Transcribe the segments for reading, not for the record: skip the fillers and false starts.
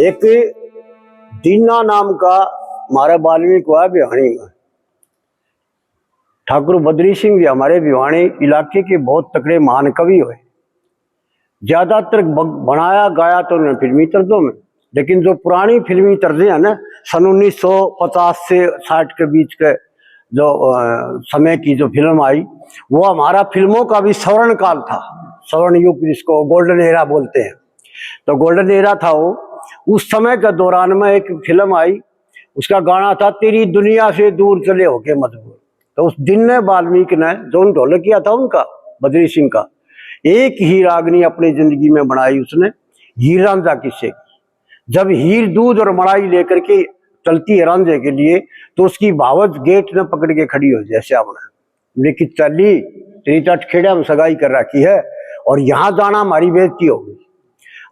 एक दीना नाम का हमारा वाल्मीकि हुआ भिवानी में। ठाकुर बद्री सिंह भी हमारे भिवानी इलाके के बहुत तकड़े महान कवि हुए। ज्यादातर बनाया गाया तो उन्होंने फिल्मी तर्जों में, लेकिन जो पुरानी फिल्मी तर्जें हैं ना, सन 1950 से 60 के बीच के जो समय की जो फिल्म आई, वो हमारा फिल्मों का भी स्वर्ण काल था, स्वर्ण युग जिसको गोल्डन एरा बोलते हैं। तो गोल्डन एरा था वो। उस समय के दौरान में एक फिल्म आई, उसका गाना था तेरी दुनिया से दूर चले होके मजबूर। तो उस दिन ने वाल्मीकि ने जो ढोलक किया था उनका, बद्री सिंह का, एक ही रागनी अपनी जिंदगी में बनाई उसने, हीर रांझा किस्से की। जब हीर दूध और मलाई लेकर के चलती है रांझे के लिए, तो उसकी भावत गेट ने पकड़ के खड़ी हो जाए श्यामना, लेकिन चली तेरी तो अटखेड़ा में सगाई कर रखी है और यहाँ जाना हमारी बेइज्जती होगी।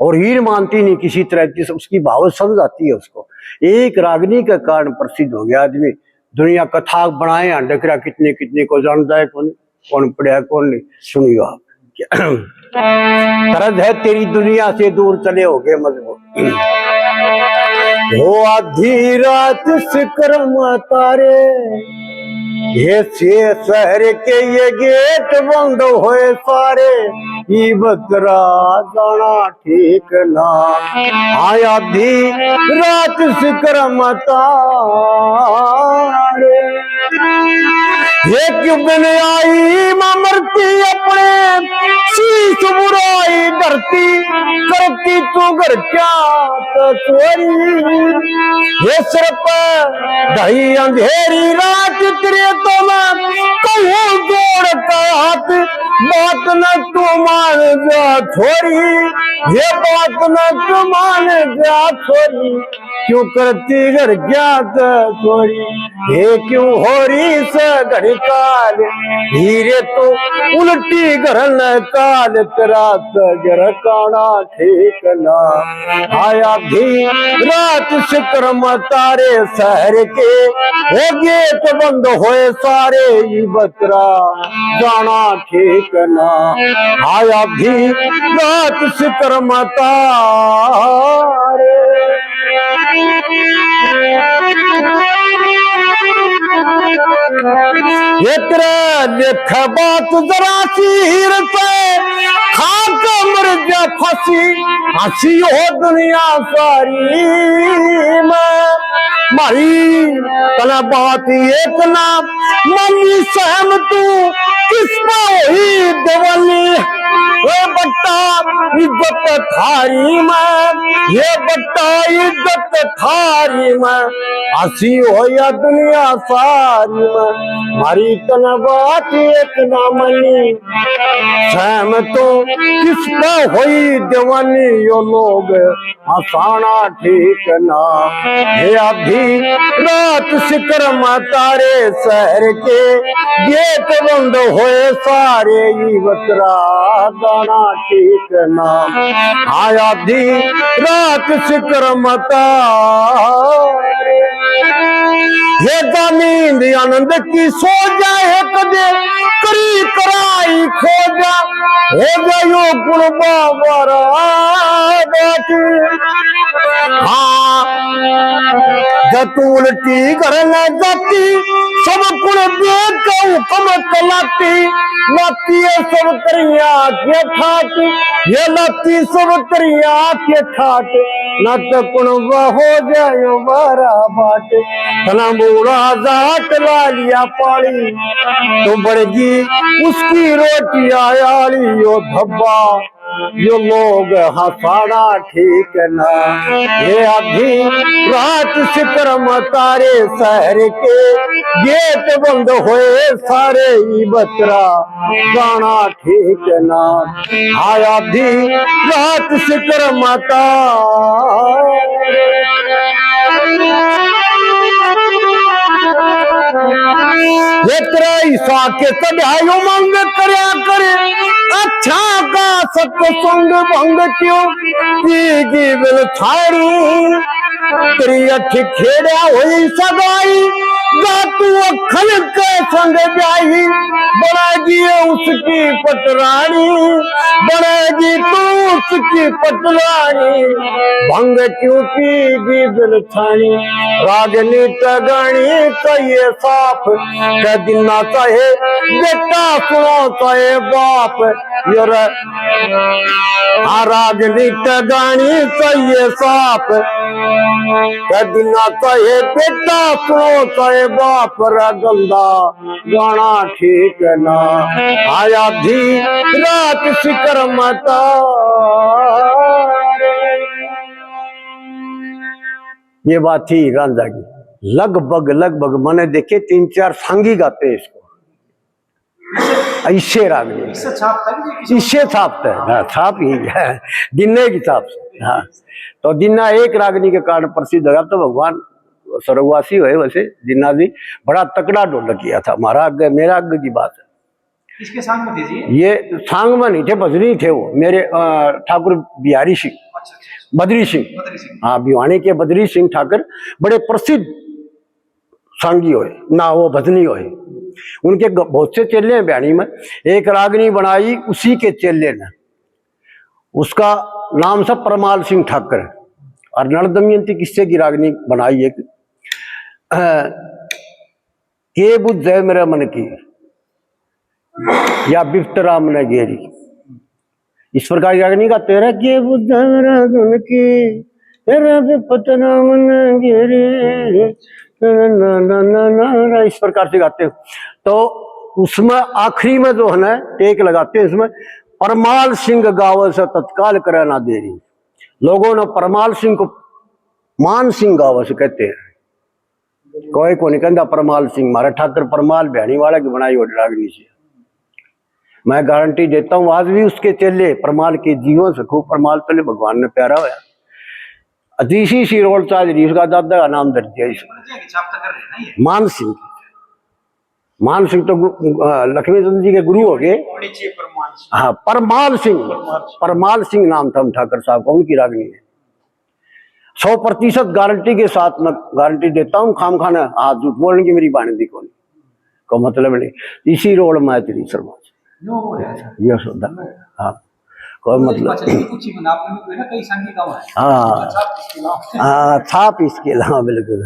और हीर मानती नहीं किसी तरह की, उसकी भावत समझ आती है उसको। एक रागनी के कारण प्रसिद्ध हो गया आदमी। दुनिया कथा बनाए अंडकरा कितने कितने को जानता है, कौन पढ़ा कौन नहीं। सुनियो आप, तरज है तेरी दुनिया से दूर चले हो गए मजबूर। हो आधी रात सिक्रम तारे, ये शहर के ये गेट बंद होए सारे, ये बतरा जाना ठीक ना। आया आधी रात सिक्रम तारे, ये क्यों बिन आई मरती अपने शीश बुराई डरती, करती तू घर क्या तो चोरी। ये सिर पर ढही अंधेरी रात तेरे तो मैं कहूँ जोड़ का हाथ, बात न तू मान जा छोरी, ये बात न तू मान जा छोरी, क्यों करती घर क्या तो चोरी। ये क्यों हो रही से घड़ी काल, हीरे तो उल्टी घरन काल, तेरा घर काना ठीक ना। आया भी रात सिक्रम तारे, शहर के वो गेट बंद होए सारे, ये बतरा जाना ठीक ना। आया भी रात सिक्रम तारे। ये तेरा लेख बात जरा सी हीर से खाक मर जा फंसी, हंसी हो दुनिया सारी में मारी। तना बात एक नाम मनी सहम तू किस ही दिवाली, ये बट्टा इज्जत थारी में, ये बट्टा इज्जत थारी में, हंसी हो या दुनिया सारी में मारी। तना बात एक ना मनी सहम तो किस हुई दीवानी, यो लोग हंसाना ठीक ना। ये अभी रात सिक्रम तारे, शहर के गेट बंद होए सारे, ये बतरा जाना ठीक ना। आया भी रात सिक्रम तारे। ये नींद आनंद की सो जाए कदे, करी कराई खो जा, हो गयो कुर्बा वारा बैठी। हाँ जब उल्टी घर न जाती, सब कुल देख हुक्म चलाती, लाती है सब तरिया के ठाट, ये लाती सब तरिया के ठाट, न तो कुणबा हो जाए बारा बाट। तना बूढ़ा जाट ला लिया पानी, तो बढ़गी उसकी रोटी आयाली, यो धब्बा यो लोग हंसाना ठीक ना। ये अभी रात सिक्रम तारे, शहर के गेट बंद होए सारे, ये बतरा जाना ठीक ना। आया भी रात सिक्रम तारे। ये तेरा ईसा के चढ़ायो मंग करया करे, अच्छा का सत्संग भंग क्यों की बिल छाड़ी। तेरी अठी खेड़ा हुई सगाई, जातू अखल के संग जाही बनेगी उसकी पटरानी, बनेगी तू उसकी पटरानी, भंग क्यों पीगी दिल छानी, रागनी तगणी कहिए साफ, कह दिना चाहे बेटा सुनो चाहे बाप, ये रागनी तगणी कहिए साफ, कह दिना चाहे बेटा सुनो चाहे बाप, गंदा गाना ठीक ना आया धी रात शिकर मता। ये बात थी रांझा की। लगभग मैंने देखे 3-4 सांगी गाते हैं इसको, इससे रागनी इससे छापते है। हाँ, छाप ही है दिन्ने की छाप से। हाँ, तो दिन्ना एक रागनी के कारण प्रसिद्ध होगा। तो भगवान स्वर्गवासी हुए वैसे दिन्ना जी बड़ा तकड़ा ढोलक किया था। हमारा अग्ग मेरा अग्ग की बात है। किसके सांग में थे जी? ये सांग में नहीं थे, बजरी थे वो मेरे ठाकुर बिहारी सिंह, बद्री सिंह। हाँ, भिवानी के बद्री सिंह ठाकुर बड़े प्रसिद्ध सांगी हुए ना, वो भजनी हुए। उनके बहुत से चेले हैं बिहानी में। एक रागनी बनाई उसी के चेले ने, उसका नाम था परमाल सिंह ठाकुर। और नल दमयंती किस्से की रागनी बनाई एक, के बुझ जय मेरे मन की या बिफ्त राम ने घेरी, इस प्रकार की रागनी का तेरा के बुझ जय मेरे मन की तेरा बिफ्त राम ने घेरी, इस प्रकार से गाते हैं। तो उसमें आखिरी में जो है ना टेक लगाते हैं, इसमें परमाल सिंह गावल से तत्काल करे ना देरी। लोगों ने परमाल सिंह को मान सिंह गावल से कहते हैं, कोई को नहीं कहता परमाल सिंह। हमारा ठाकुर परमाल भैनी वाला की बनाई हो रागनी से। मैं गारंटी देता हूँ आज भी उसके चेले परमाल के जीवन से खूब परमाल पहले भगवान ने प्यारा होया। अजीसी शिरोल चौधरी उसका दादा का नाम दर्ज है इसमें। मान सिंह, मान सिंह तो लक्ष्मी चंद्र जी के गुरु हो गए। हाँ, परमाल सिंह नाम था ठाकर साहब का, उनकी रागनी है। 100% गारंटी के साथ मैं गारंटी देता हूँ। खाम खाना हाथ झूठ बोलने की मेरी बानी को मतलब नहीं। इसी रोड में तेरी शर्मा ये सोदा। हाँ, कोई मतलब हाँ, छाप इसके अलावा बिल्कुल।